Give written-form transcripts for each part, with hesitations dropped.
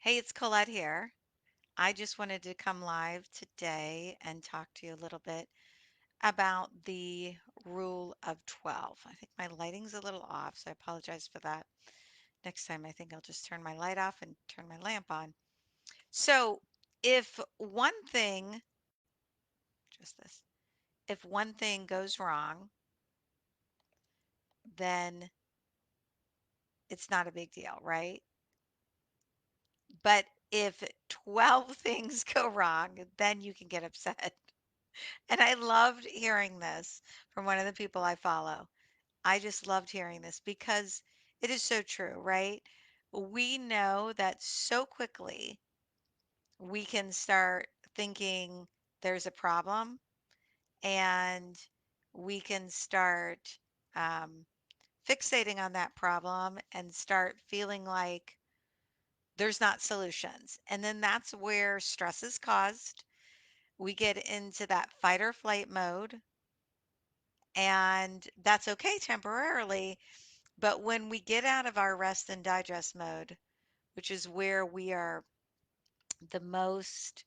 Hey, it's Colette here. I just wanted to come live today and talk to you a little bit about the rule of 12. I think my lighting's a little off, so I apologize for that. Next time, I think I'll just turn my light off and turn my lamp on. So, if one thing, just this, if one thing goes wrong, then it's not a big deal, right? But if 12 things go wrong, then you can get upset. And I loved hearing this from one of the people I follow. I just loved hearing this because it is so true, right? We know that so quickly we can start thinking there's a problem and we can start um, fixating on that problem and start feeling like there's not solutions. And then that's where stress is caused. We get into that fight or flight mode. And that's okay temporarily. But when we get out of our rest and digest mode, which is where we are the most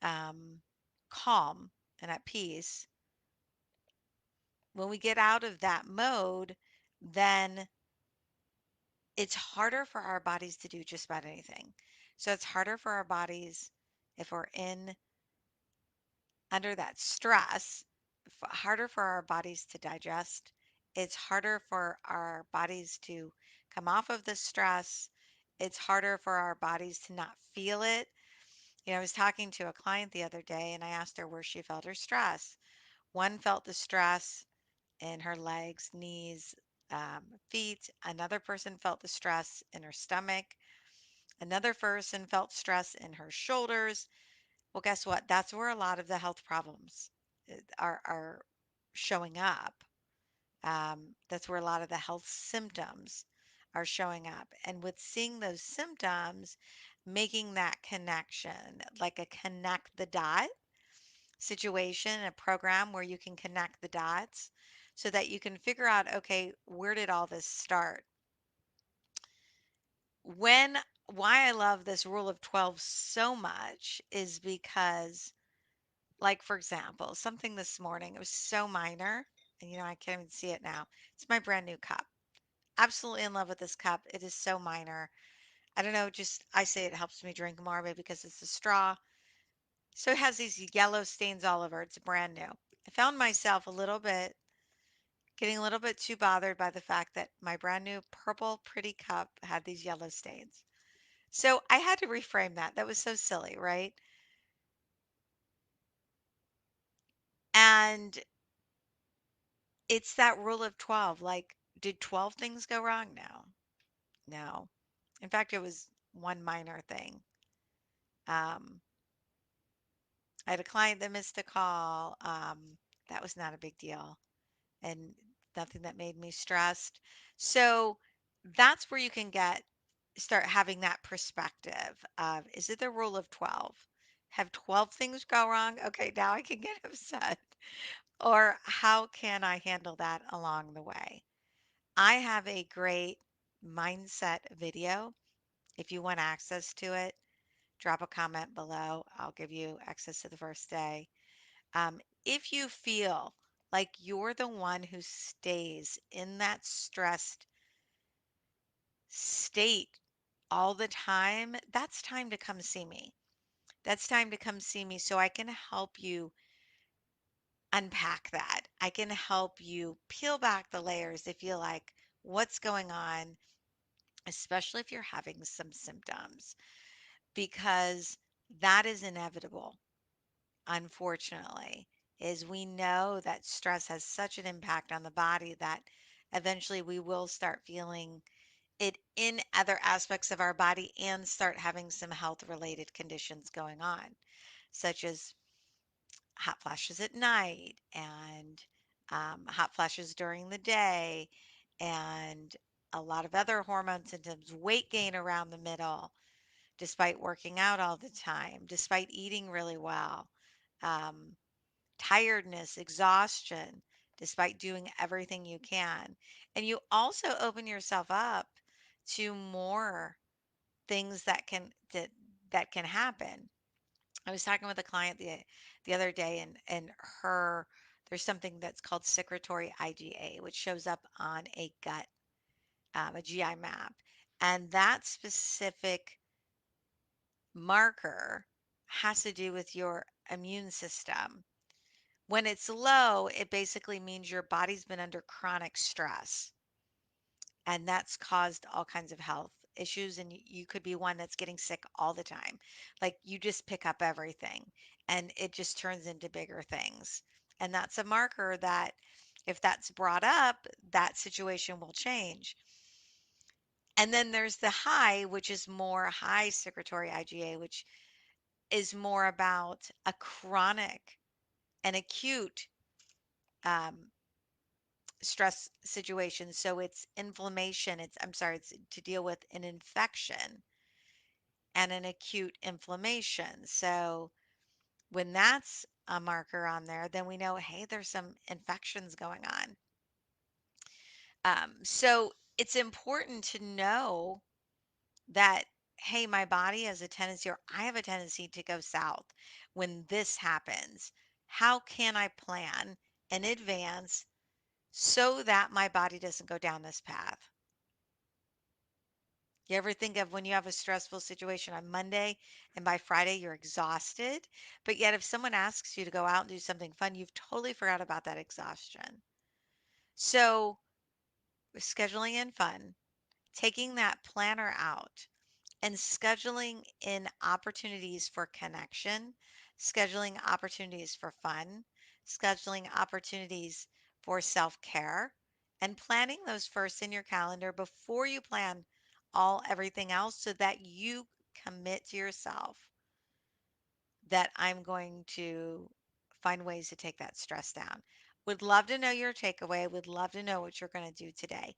um, calm and at peace, when we get out of that mode, then it's harder for our bodies to do just about anything. So it's harder for our bodies if we're in under that stress, harder for our bodies to digest. It's harder for our bodies to come off of the stress. It's harder for our bodies to not feel it. I was talking to a client the other day and I asked her where she felt her stress. One felt the stress in her legs, knees, feet. Another person felt the stress in her stomach. Another person felt stress in her shoulders. Well, guess what? That's where a lot of the health problems are showing up. That's where a lot of the health symptoms are showing up. And with seeing those symptoms, making that connection, like a connect the dot situation, a program where you can connect the dots so that you can figure out, okay, where did all this start? When Why I love this rule of 12 so much is because, like, for example, something this morning, it was so minor, and I can't even see it now. It's my brand new cup. Absolutely in love with this cup. It is so minor. I don't know, just I say it helps me drink more, maybe because it's a straw. So it has these yellow stains all over. It's brand new. I found myself a little bit getting a little bit too bothered by the fact that my brand new purple pretty cup had these yellow stains. So I had to reframe that. That was so silly, right? And it's that rule of 12. Like, did 12 things go wrong? No, no. In fact, it was one minor thing. Um, I had a client that missed a call. That was not a big deal and nothing that made me stressed. So that's where you can start having that perspective of, is it the rule of 12? Have 12 things go wrong? Okay, now I can get upset. Or how can I handle that along the way? I have a great mindset video. If you want access to it, drop a comment below. I'll give you access to the first day. If you feel like you're the one who stays in that stressed state all the time, that's time to come see me. That's time to come see me so I can help you unpack that. I can help you peel back the layers if you like what's going on, especially if you're having some symptoms, because that is inevitable, unfortunately, is we know that stress has such an impact on the body that eventually we will start feeling it in other aspects of our body and start having some health related conditions going on, such as hot flashes at night and hot flashes during the day and a lot of other hormone symptoms, weight gain around the middle, despite working out all the time, despite eating really well, um, tiredness, exhaustion, despite doing everything you can. And you also open yourself up to more things that can happen. I was talking with a client the other day, and her there's something that's called secretory IgA, which shows up on a gut, a GI map, and that specific marker has to do with your immune system. When it's low, it basically means your body's been under chronic stress, and that's caused all kinds of health issues. And you could be one that's getting sick all the time. Like you just pick up everything and it just turns into bigger things. And that's a marker that if that's brought up, that situation will change. And then there's the high, which is more high secretory IgA, which is more about a chronic and acute um, stress situation. So it's inflammation. I'm sorry, it's to deal with an infection and an acute inflammation. So when that's a marker on there, then we know, hey, there's some infections going on. So it's important to know that, hey, my body has a tendency, or I have a tendency to go south when this happens. How can I plan in advance so that my body doesn't go down this path? You ever think of when you have a stressful situation on Monday and by Friday you're exhausted, but yet if someone asks you to go out and do something fun, you've totally forgot about that exhaustion. So, scheduling in fun, taking that planner out, and scheduling in opportunities for connection, scheduling opportunities for fun, scheduling opportunities for self care, and planning those first in your calendar before you plan everything else so that you commit to yourself that I'm going to find ways to take that stress down. Would love to know your takeaway. Would love to know what you're going to do today.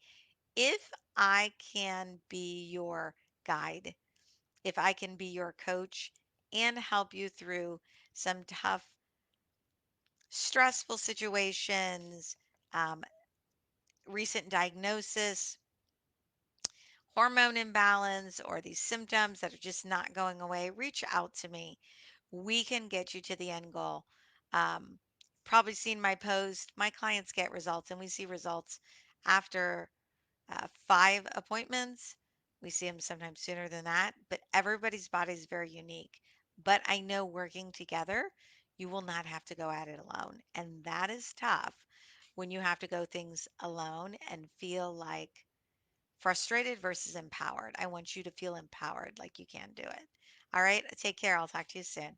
If I can be your guide, if I can be your coach and help you through some tough, stressful situations, um, recent diagnosis, hormone imbalance, or these symptoms that are just not going away, reach out to me. We can get you to the end goal. Um, Probably seen my post. My clients get results, and we see results after 5 appointments. We see them sometimes sooner than that, but everybody's body is very unique. But I know working together, you will not have to go at it alone. And that is tough when you have to go things alone and feel like frustrated versus empowered. I want you to feel empowered like you can do it. All right. Take care. I'll talk to you soon.